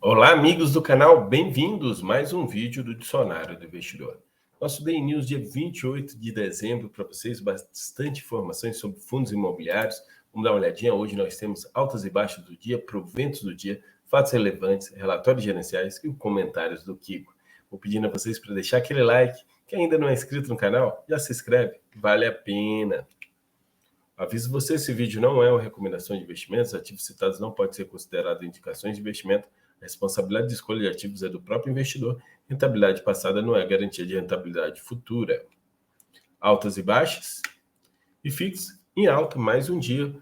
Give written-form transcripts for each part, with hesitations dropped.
Olá, amigos do canal, bem-vindos! Mais um vídeo do Dicionário do Investidor. Nosso Day News, dia 28 de dezembro, para vocês, bastante informações sobre fundos imobiliários. Vamos dar uma olhadinha. Hoje nós temos altas e baixas do dia, proventos do dia, fatos relevantes, relatórios gerenciais e comentários do Kiko. Vou pedindo a vocês para deixar aquele like. Quem ainda não é inscrito no canal, já se inscreve, vale a pena. Aviso você, esse vídeo não é uma recomendação de investimentos, ativos citados não podem ser considerados indicações de investimento. A responsabilidade de escolha de ativos é do próprio investidor. Rentabilidade passada não é garantia de rentabilidade futura. Altas e baixas. IFIX em alta mais um dia.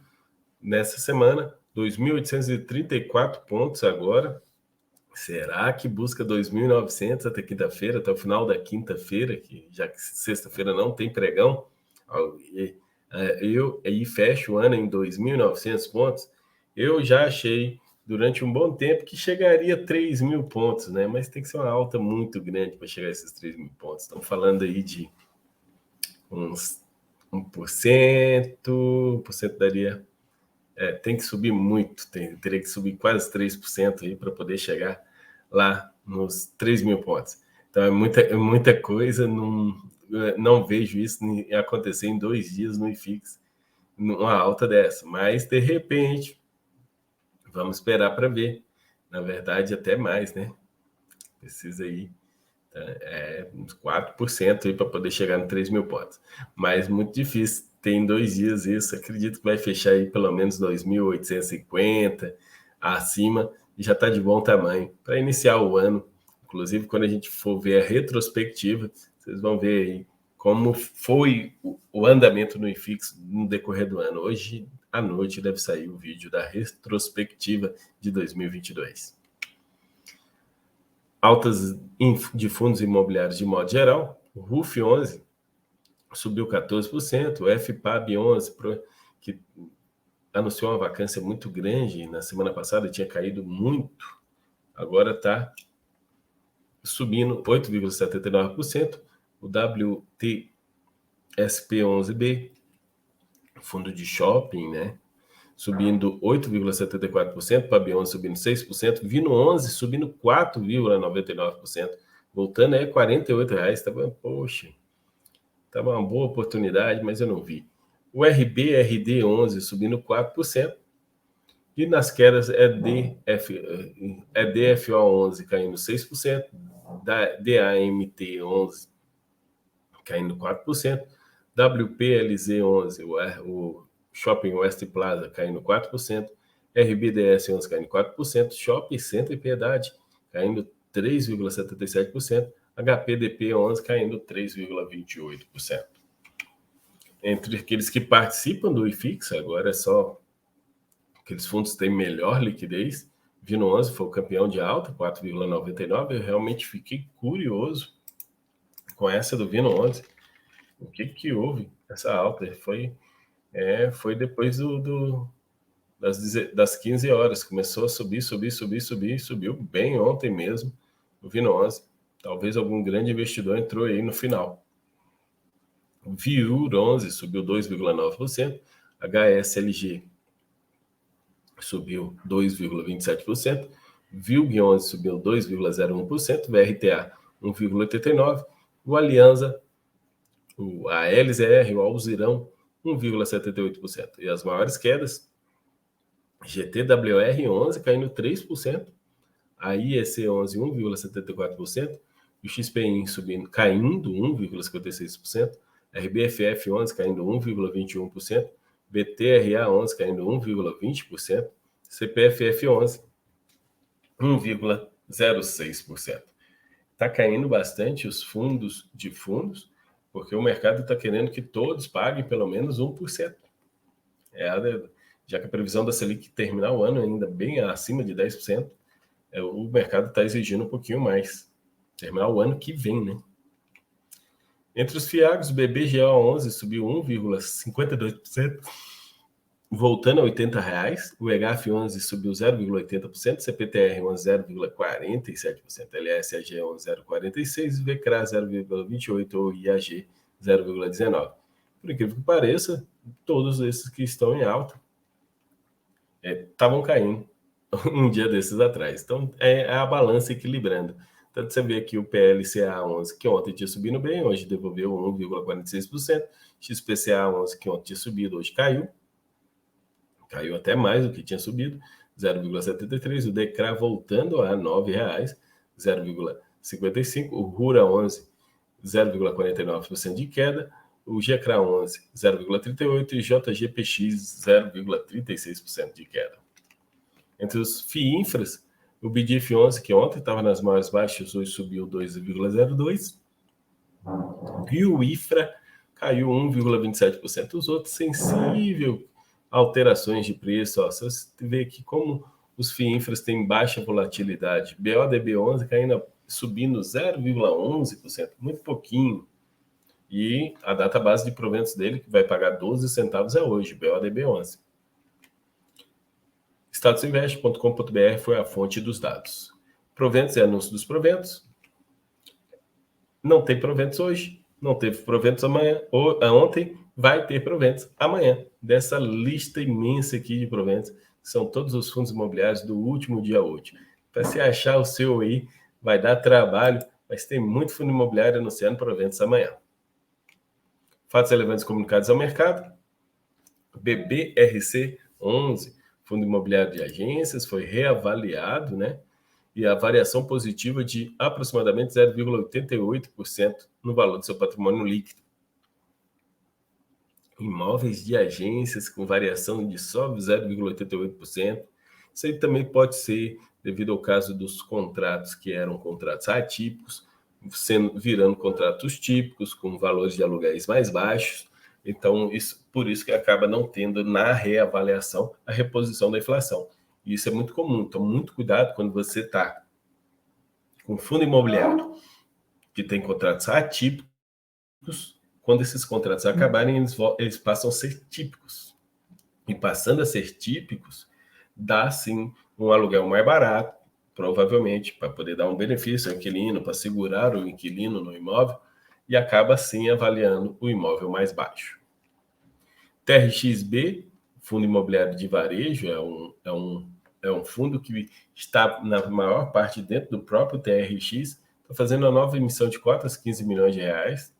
Nessa semana, 2.834 pontos agora. Será que busca 2.900 até quinta-feira, até o final da quinta-feira, que já que sexta-feira não tem pregão? Eu aí fecho o ano em 2.900 pontos. Eu já achei durante um bom tempo que chegaria a 3.000 pontos, né? Mas tem que ser uma alta muito grande para chegar a esses 3.000 pontos. Estamos falando aí de uns 1%, 1% daria... tem que subir muito, teria que subir quase 3% aí para poder chegar lá nos 3.000 pontos. Então é muita coisa, não vejo isso acontecer em 2 dias no IFIX, uma alta dessa, mas de repente... Vamos esperar para ver. Na verdade, até mais, né? Precisa aí uns 4% aí para poder chegar no 3.000 pontos. Mas muito difícil. Tem 2 dias isso. Acredito que vai fechar aí pelo menos 2.850 acima e já está de bom tamanho para iniciar o ano. Inclusive, quando a gente for ver a retrospectiva, vocês vão ver aí como foi o andamento no IFIX no decorrer do ano. Hoje à noite deve sair o vídeo da retrospectiva de 2022. Altas de fundos imobiliários de modo geral. O RUF 11 subiu 14%, o FPAB 11, que anunciou uma vacância muito grande na semana passada, tinha caído muito, agora está subindo 8,79%. O WTSP11B, fundo de shopping, né? Subindo 8,74%, PAB 11 subindo 6%, Vino 11 subindo 4,99%, voltando a R$48. Poxa, estava uma boa oportunidade, mas eu não vi. O RBRD 11 subindo 4%, e nas quedas DFO 11 caindo 6%, DAMT 11 caindo 4%, WPLZ 11, o Shopping West Plaza caindo 4%, RBDS 11 caindo 4%, Shopping Centro e Piedade caindo 3,77%, HPDP 11 caindo 3,28%. Entre aqueles que participam do IFIX, agora é só aqueles fundos que têm melhor liquidez. Vino 11 foi o campeão de alta, 4,99%. Eu realmente fiquei curioso com essa do Vino 11. O que houve essa alta? Foi depois das 15 horas. Começou a subir, subiu bem ontem mesmo, o Vino 11. Talvez algum grande investidor entrou aí no final. O VIUR 11 subiu 2,9%, HSLG subiu 2,27%, VILG 11 subiu 2,01%, VRTA 1,89%, o Aliança, a LZR, o Alzirão, 1,78%. E as maiores quedas, GTWR 11 caindo 3%, a IEC 11 1,74%, o XPI caindo 1,56%, RBFF 11 caindo 1,21%, BTRA 11 caindo 1,20%, CPFF 11 1,06%. Está caindo bastante os fundos de fundos, porque o mercado está querendo que todos paguem pelo menos 1%. Já que a previsão da Selic terminar o ano ainda bem acima de 10%, o mercado está exigindo um pouquinho mais. Terminar o ano que vem, né? Entre os FIAGs, o BBGO 11 subiu 1,52%, voltando a R$80. O EGAF 11 subiu 0,80%, CPTR 11 0,47%, LSAG 11 0,46%, VCRA 0,28% ou IAG 0,19%. Por incrível que pareça, todos esses que estão em alta estavam caindo. um dia desses atrás. Então, é a balança equilibrando. Então, você vê aqui o PLCA11, que ontem tinha subido bem, hoje devolveu 1,46%. XPCA11, que ontem tinha subido, hoje caiu. Caiu até mais do que tinha subido, 0,73%. O DECRA voltando a R$ 9,00, 0,55%. O RURA 11, 0,49% de queda. O GECRA 11, 0,38%. E JGPX, 0,36% de queda. Entre os FIINFRAs, o BDIF 11, que ontem estava nas maiores baixas, hoje subiu 2,02%. E o IFRA caiu 1,27%. Os outros sensível a alterações de preço. Ó, você vê aqui como os FIINFRAs têm baixa volatilidade. BODB 11 caindo, subindo 0,11%, muito pouquinho. E a data base de proventos dele, que vai pagar 12 centavos, é hoje, BODB 11. Statusinvest.com.br foi a fonte dos dados. Proventos é anúncio dos proventos. Não tem proventos hoje, não teve proventos amanhã, ou ontem, vai ter proventos amanhã. Dessa lista imensa aqui de proventos, são todos os fundos imobiliários do último dia útil. Para se achar o seu aí, vai dar trabalho, mas tem muito fundo imobiliário anunciando proventos amanhã. Fatos relevantes comunicados ao mercado. BBRC 11, Fundo Imobiliário de Agências, foi reavaliado, né? E a variação positiva de aproximadamente 0,88% no valor do seu patrimônio líquido. Imóveis de agências com variação de só 0,88%. Isso aí também pode ser devido ao caso dos contratos que eram contratos atípicos, virando contratos típicos, com valores de aluguéis mais baixos. Então, por isso que acaba não tendo na reavaliação a reposição da inflação. E isso é muito comum. Então, muito cuidado quando você está com fundo imobiliário que tem contratos atípicos. Quando esses contratos acabarem, eles passam a ser típicos. E passando a ser típicos, dá sim um aluguel mais barato, provavelmente, para poder dar um benefício ao inquilino, para segurar o inquilino no imóvel, e acaba sim avaliando o imóvel mais baixo. TRXB, Fundo Imobiliário de Varejo, é um fundo que está, na maior parte, dentro do próprio TRX, está fazendo uma nova emissão de cotas, 15 milhões de reais,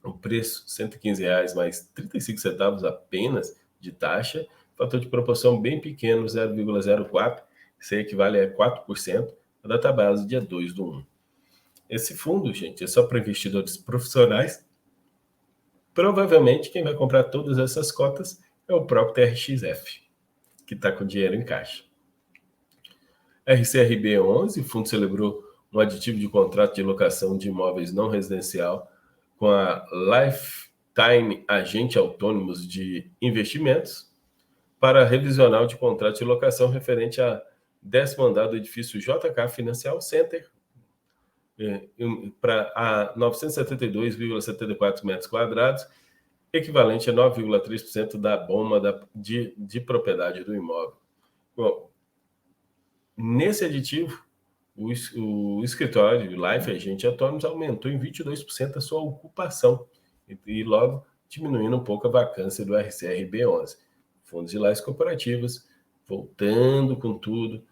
o preço R$ 115 mais 35 centavos apenas de taxa, fator de proporção bem pequeno, 0,04, isso equivale a 4%, a data base dia 2/1. Esse fundo, gente, é só para investidores profissionais. Provavelmente quem vai comprar todas essas cotas é o próprio TRXF, que está com dinheiro em caixa. RCRB 11, o fundo celebrou um aditivo de contrato de locação de imóveis não residencial com a Lifetime Agente Autônomos de Investimentos para revisional de contrato de locação referente a 10º andar do edifício JK Financial Center para 972,74 metros quadrados, equivalente a 9,3% da bomba de propriedade do imóvel. Bom, nesse aditivo, o escritório de Life Agente Autônomos aumentou em 22% a sua ocupação e logo diminuindo um pouco a vacância do RCRB 11. Fundos de lajes corporativas voltando com tudo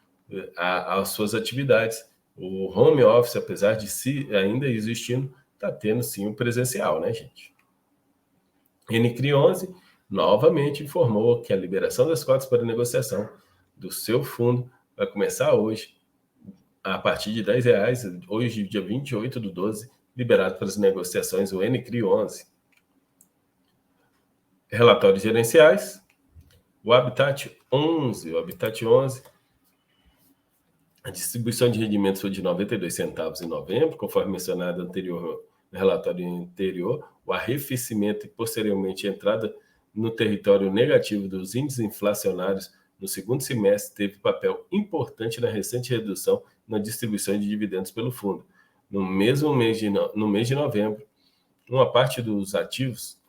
às suas atividades. O home office, apesar de ainda existindo, está tendo sim o presencial, né, gente? NCRI 11 novamente informou que a liberação das cotas para negociação do seu fundo vai começar hoje, a partir de R$10, hoje, dia 28/12, liberado para as negociações, o NCRI 11. Relatórios gerenciais, o Habitat 11, a distribuição de rendimentos foi de 92 centavos em novembro, conforme mencionado no relatório anterior, o arrefecimento e posteriormente a entrada no território negativo dos índices inflacionários no segundo semestre teve papel importante na recente redução na distribuição de dividendos pelo fundo. No mês de novembro, uma parte dos ativos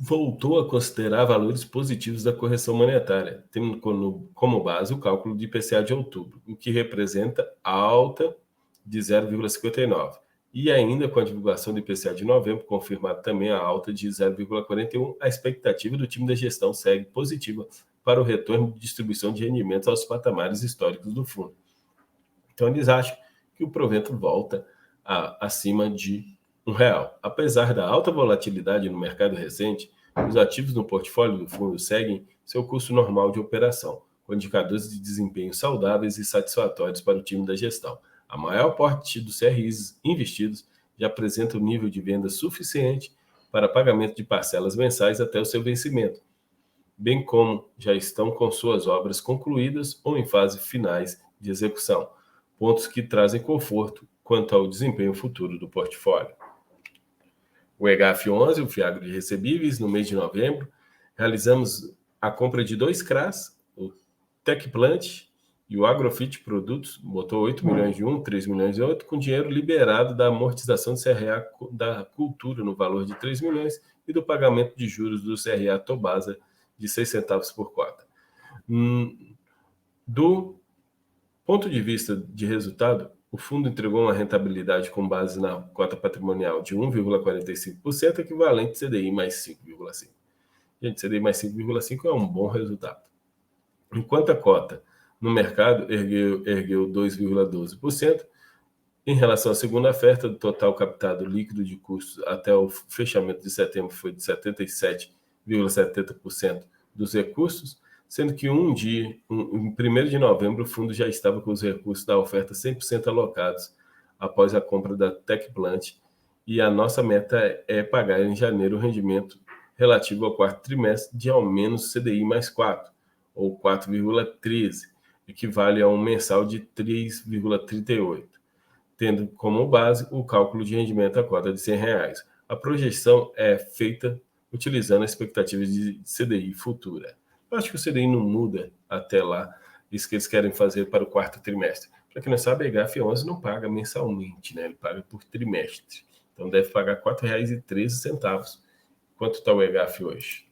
voltou a considerar valores positivos da correção monetária, tendo como base o cálculo de IPCA de outubro, o que representa alta de 0,59. E ainda com a divulgação do IPCA de novembro, confirmado também a alta de 0,41, a expectativa do time da gestão segue positiva para o retorno de distribuição de rendimentos aos patamares históricos do fundo. Então, eles acham que o provento volta acima de R$ 1. Apesar da alta volatilidade no mercado recente, os ativos no portfólio do fundo seguem seu curso normal de operação, com indicadores de desempenho saudáveis e satisfatórios para o time da gestão. A maior parte dos CRIs investidos já apresenta um nível de venda suficiente para pagamento de parcelas mensais até o seu vencimento, bem como já estão com suas obras concluídas ou em fase finais de execução, pontos que trazem conforto quanto ao desempenho futuro do portfólio. O EGAF11, o Fiagro de Recebíveis, no mês de novembro, realizamos a compra de 2 CRAs, o Techplant e o Agrofit Produtos, botou 8 milhões de um, 3 milhões de outro, com dinheiro liberado da amortização do CRA da Cultura no valor de 3 milhões e do pagamento de juros do CRA Tobasa de 6 centavos por cota. Do ponto de vista de resultado, o fundo entregou uma rentabilidade com base na cota patrimonial de 1,45%, equivalente a CDI mais 5,5%. Gente, CDI mais 5,5% é um bom resultado. Enquanto a cota no mercado ergueu 2,12%, em relação à segunda oferta, do total captado líquido de custos até o fechamento de setembro foi de 77,70% dos recursos, sendo que em 1 de novembro, o fundo já estava com os recursos da oferta 100% alocados após a compra da Techplant, e a nossa meta é pagar em janeiro o rendimento relativo ao quarto trimestre de ao menos CDI mais 4, ou 4,13, equivale a um mensal de 3,38, tendo como base o cálculo de rendimento à cota de R$ 100. A projeção é feita utilizando a expectativa de CDI futura. Eu acho que o CDI não muda até lá, isso que eles querem fazer para o quarto trimestre. Para quem não sabe, a EGAF11 não paga mensalmente, né? Ele paga por trimestre. Então deve pagar R$ 4,13. Quanto está o EGAF hoje?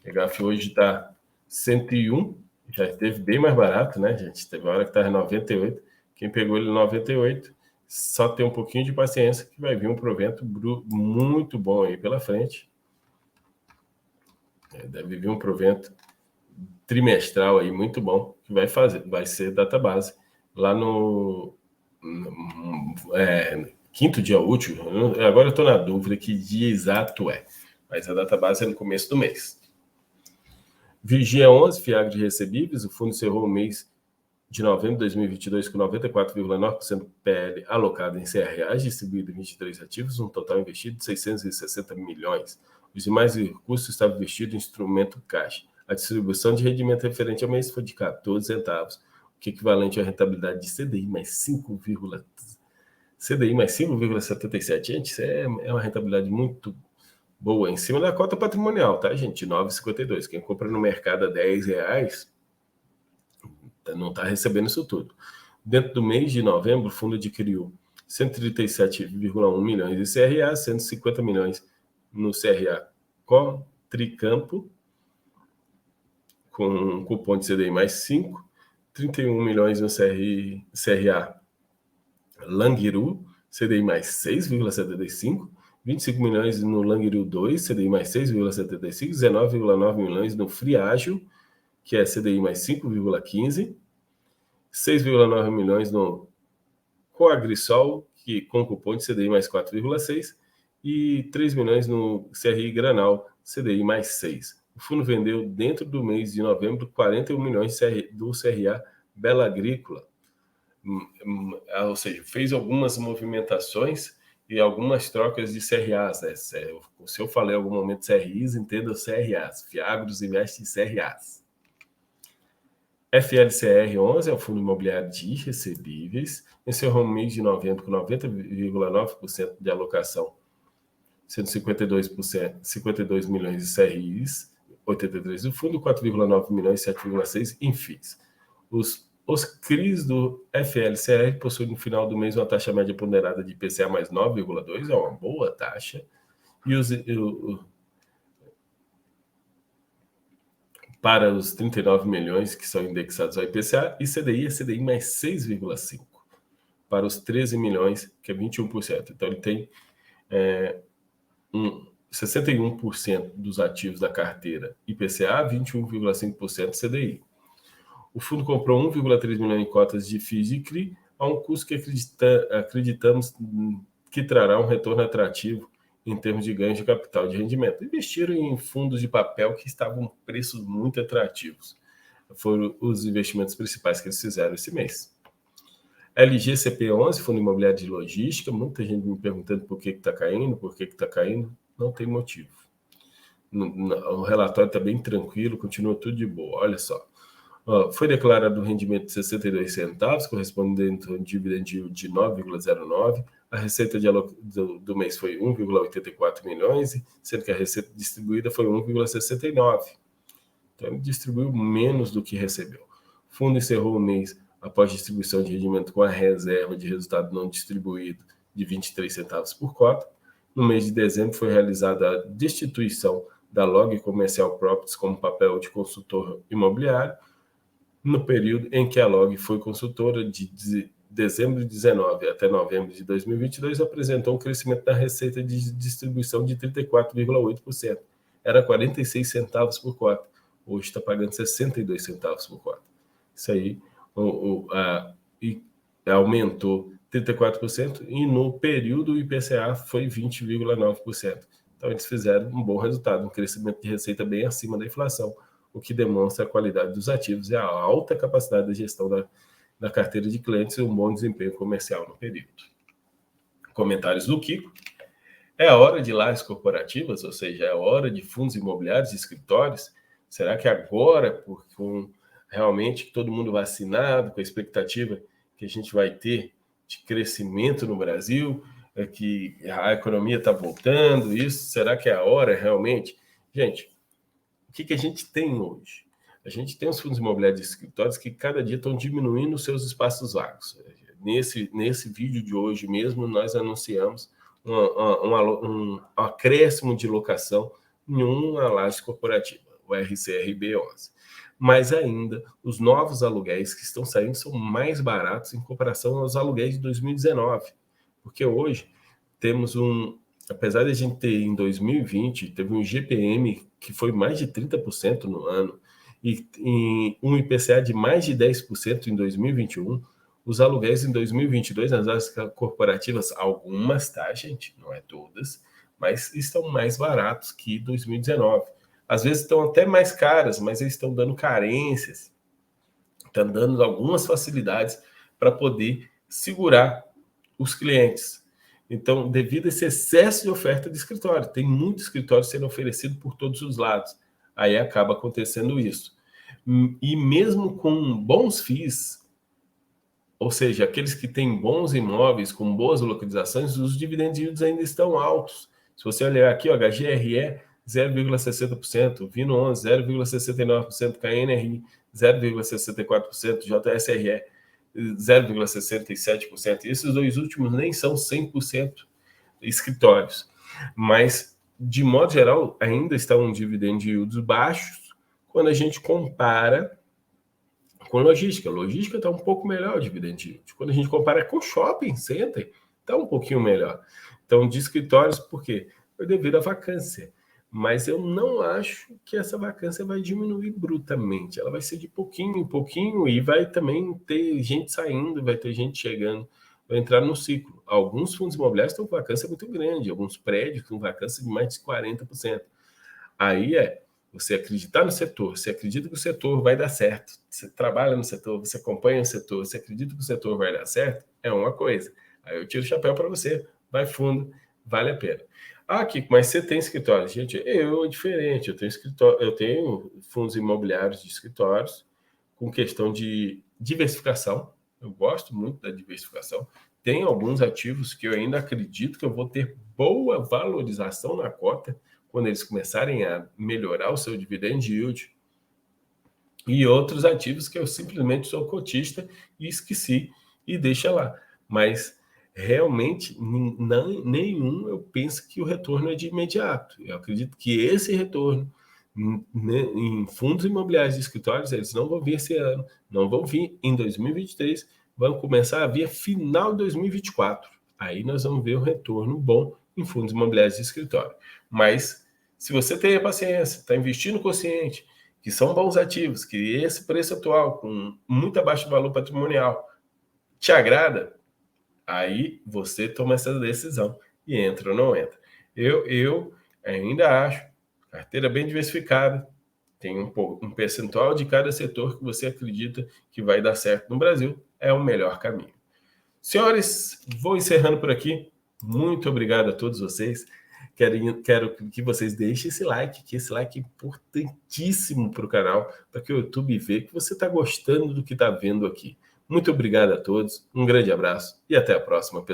O EGAF hoje está 101, já esteve bem mais barato, né, gente? Teve uma hora que estava 98. Quem pegou ele 98, só tem um pouquinho de paciência que vai vir um provento muito bom aí pela frente. Deve vir um provento trimestral aí muito bom, que vai ser database lá no quinto dia útil. Agora eu estou na dúvida que dia exato é, mas a database é no começo do mês. Vigia 11, Fiagro de Recebíveis, o fundo encerrou o mês de novembro de 2022 com 94,9% PL alocado em CRAs, distribuído em 23 ativos, um total investido de 660 milhões. Os demais recursos estavam investidos em instrumento caixa. A distribuição de rendimento referente ao mês foi de 14 centavos, o que é equivalente à rentabilidade de CDI mais 5,77. Gente, isso é uma rentabilidade muito boa, em cima da cota patrimonial, tá, gente? 9,52. Quem compra no mercado a R$10 não está recebendo isso tudo. Dentro do mês de novembro, o fundo adquiriu 137,1 milhões de CRA, 150 milhões no CRA Tricampo, com um cupom de CDI mais 5, 31 milhões no CRA Langiru, CDI mais 6,75, 25 milhões no Langiru 2, CDI mais 6,75, 19,9 milhões no Friágio, que é CDI mais 5,15, 6,9 milhões no Coagrisol, que com cupom de CDI mais 4,6, e 3 milhões no CRI Granal, CDI mais 6. O fundo vendeu dentro do mês de novembro 41 milhões do CRA Bela Agrícola, ou seja, fez algumas movimentações e algumas trocas de CRAs, né? Se eu falei em algum momento CRIs, entenda CRAs. Fiagros investe em CRAs. FLCR11 é o Fundo Imobiliário de Recebíveis, encerrou o mês de novembro com 90,9% de alocação, sendo 52 milhões de CRIs, 83 do fundo, 4,9 milhões, 7,6 em FIIs. Os CRIs do FLCR possuem no final do mês uma taxa média ponderada de IPCA mais 9,2, é uma boa taxa, e para os 39 milhões que são indexados ao IPCA, e CDI é CDI mais 6,5. para os 13 milhões, que é 21%. Então, ele tem 61% dos ativos da carteira IPCA, 21,5% CDI. O fundo comprou 1,3 milhão em cotas de FIIs e CRI a um custo que acreditamos que trará um retorno atrativo em termos de ganho de capital de rendimento. Investiram em fundos de papel que estavam preços muito atrativos. Foram os investimentos principais que eles fizeram esse mês. LGCP11, Fundo Imobiliário de Logística, muita gente me perguntando por que está caindo, não tem motivo. O relatório está bem tranquilo, continua tudo de boa, olha só. Foi declarado um rendimento de 62 centavos, correspondente a um dividend yield de 9,09. A receita do mês foi 1,84 milhões, sendo que a receita distribuída foi 1,69. Então, ele distribuiu menos do que recebeu. O fundo encerrou o mês após distribuição de rendimento com a reserva de resultado não distribuído de 23 centavos por cota. No mês de dezembro foi realizada a destituição da Log Commercial Properties como papel de consultor imobiliário, no período em que a Log foi consultora, de dezembro de 2019 até novembro de 2022, apresentou um crescimento da receita de distribuição de 34,8%. Era 46 centavos por cota. Hoje está pagando 62 centavos por cota. Isso aí aumentou 34% e no período o IPCA foi 20,9%. Então eles fizeram um bom resultado, um crescimento de receita bem acima da inflação, o que demonstra a qualidade dos ativos e a alta capacidade de gestão da carteira de clientes e um bom desempenho comercial no período. Comentários do Kiko. É a hora de lajes corporativas, ou seja, é a hora de fundos imobiliários e escritórios? Será que agora, com realmente todo mundo vacinado, com a expectativa que a gente vai ter de crescimento no Brasil, que a economia está voltando, isso, será que é a hora realmente? Gente, o que a gente tem hoje? A gente tem os fundos imobiliários de escritórios que cada dia estão diminuindo os seus espaços vagos. Nesse vídeo de hoje mesmo, nós anunciamos um acréscimo de locação em uma laje corporativa, o RCRB11. Mas ainda, os novos aluguéis que estão saindo são mais baratos em comparação aos aluguéis de 2019. Porque hoje temos apesar de a gente ter em 2020, teve um IGPM que foi mais de 30% no ano, e um IPCA de mais de 10% em 2021, os aluguéis em 2022 nas áreas corporativas, algumas, tá, gente? Não é todas, mas estão mais baratos que 2019. Às vezes estão até mais caras, mas eles estão dando carências, estão dando algumas facilidades para poder segurar os clientes. Então, devido a esse excesso de oferta de escritório, tem muito escritório sendo oferecido por todos os lados. Aí acaba acontecendo isso. E mesmo com bons FIIs, ou seja, aqueles que têm bons imóveis com boas localizações, os dividend yields ainda estão altos. Se você olhar aqui, o HGRE 0,60%, Vino 11 0,69%, KNRI 0,64%, JSRE 0,67%. Esses dois últimos nem são 100% escritórios, mas de modo geral ainda estão dividend yields baixos quando a gente compara com logística. Logística está um pouco melhor o dividend yield. Quando a gente compara com shopping center, está um pouquinho melhor. Então, de escritórios, por quê? Devido à vacância. Mas eu não acho que essa vacância vai diminuir brutamente. Ela vai ser de pouquinho em pouquinho e vai também ter gente saindo, vai ter gente chegando, vai entrar no ciclo. Alguns fundos imobiliários estão com vacância muito grande, alguns prédios com vacância de mais de 40%. Aí você acreditar no setor, você acredita que o setor vai dar certo, você trabalha no setor, você acompanha o setor, você acredita que o setor vai dar certo, é uma coisa. Aí eu tiro o chapéu para você, vai fundo, vale a pena. Kiko, mas você tem escritório? Gente, é diferente. Eu tenho escritório, eu tenho fundos imobiliários de escritórios com questão de diversificação. Eu gosto muito da diversificação. Tem alguns ativos que eu ainda acredito que eu vou ter boa valorização na cota quando eles começarem a melhorar o seu dividend yield. E outros ativos que eu simplesmente sou cotista e esqueci e deixa lá. Mas realmente nenhum eu penso que o retorno é de imediato. Eu acredito que esse retorno em fundos imobiliários de escritórios, eles não vão vir esse ano, não vão vir em 2023, vão começar a vir final de 2024. Aí nós vamos ver um retorno bom em fundos imobiliários de escritório. Mas, se você tem a paciência, está investindo consciente, que são bons ativos, que esse preço atual, com muito abaixo do valor patrimonial, te agrada, aí você toma essa decisão e entra ou não entra. Eu ainda acho carteira bem diversificada, tem um percentual de cada setor que você acredita que vai dar certo no Brasil, é o melhor caminho. Senhores, vou encerrando por aqui. Muito obrigado a todos vocês. Quero que vocês deixem esse like, que esse like é importantíssimo para o canal, para que o YouTube veja que você está gostando do que está vendo aqui. Muito obrigado a todos, um grande abraço e até a próxima, pessoal.